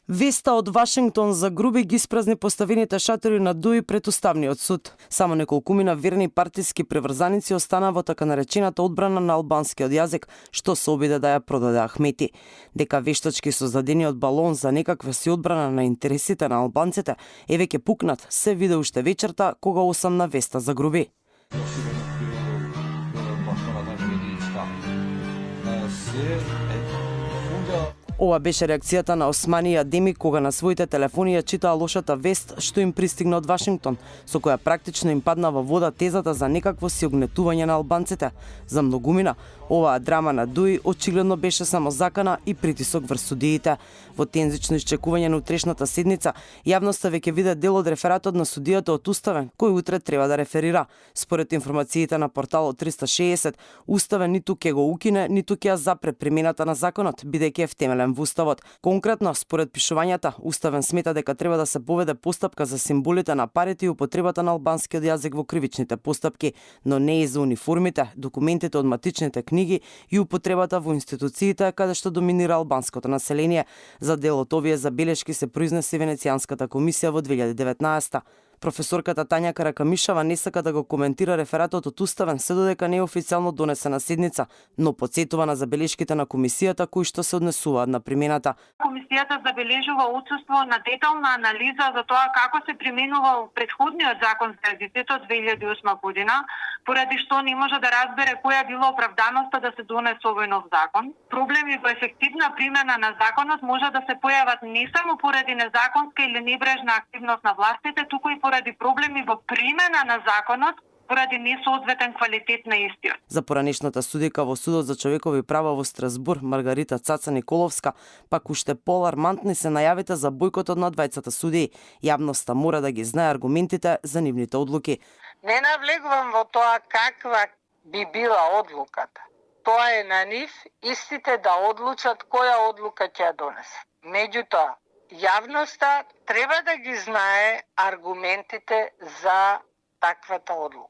Веста од Вашингтон загруби ги испразни поставените шатори на ДУИ пред Уставниот суд. Само неколкумина верни партиски преврзаници остана во така наречената одбрана на албанскиот јазик, што се обиде да ја продаде Ахмети. Дека вештачки создадени од балон за некаква си одбрана на интересите на албанците е веќе пукнат, се виде уште вечерта кога 8 на Веста загруби. Ова беше реакцијата на Османи Адеми кога на своите телефони ја читаа лошата вест што им пристигна од Вашингтон, со која практично им падна во вода тезата за некакво си огнетување на албанците. За многумина, оваа драма на ДУИ очигледно беше само закана и притисок врз судиите. Во тензично исчекување на утрешната седница, јавноста веќе виде дел од рефератот на судијата од Уставен, кој утре треба да реферира. Според информациите на порталот 360, Уставен ниту ќе го укине, ниту ќе ја запре примената на законот, бидејќи е втемелен во Уставот. Конкретно, според пишувањата, Уставен смета дека треба да се поведе постапка за символите на парите и употребата на албанскиот јазик во кривичните постапки, но не и за униформите, документите од матичните книги и употребата во институциите каде што доминира албанското население. За дел од овие забелешки се произнесе Венецијанската комисија во 2019. Професорката Тања Каракамишава не сака да го коментира рефератот од Уставен, се додека не е официјално донесена седница, но потсетува на забелешките на комисијата кои што се однесуваат на примената. Комисијата забележува отсуство на детална анализа за тоа како се применувал претходниот закон за јазиците од 2008 година, поради што не може да разбере која било оправданоста да се донесе овој нов закон. Проблеми во ефективна примена на законот може да се појават не само поради незаконска или небрежна активност на властите, туку и поради проблеми во примена на законот, поради несоодветен квалитет на истиот. За поранешната судика во Судот за човекови права во Страсбур, Маргарита Цаца Николовска, пак уште поалармантни се најавите за бојкотот на двајцата судии. Јавноста мора да ги знае аргументите за нивните одлуки. Не навлегувам во тоа каква би била одлуката. Тоа е на нив истите да одлучат која одлука ќе ја донесат. Меѓутоа, јавноста треба да ги знае аргументите за таквата одлука.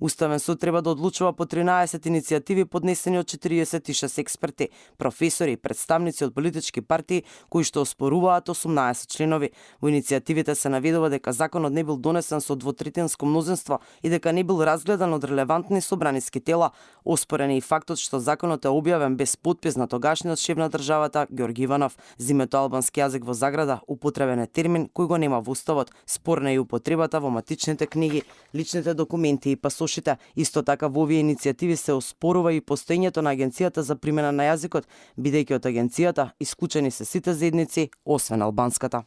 Уставен суд треба да одлучува по 13 иницијативи поднесени од 46 експерти, професори и представници од политички партии кои што оспоруваат 18 членови. Во иницијативите се наведува дека законот не бил донесен со двотретинско мнозинство и дека не бил разгледан од релевантни собраниски тела. Оспорен е и фактот што законот е објавен без подпис на тогашниот шеф на државата Ѓорги Иванов. Зимето албански јазик во заграда употребен е термин кој го нема во Уставот. Спорна е и употребата во матичните книги, личните документи и пасошите. Исто така во овие иницијативи се оспорува и постоењето на Агенцијата за примена на јазикот, бидејќи од агенцијата исклучени се сите заедници, освен албанската.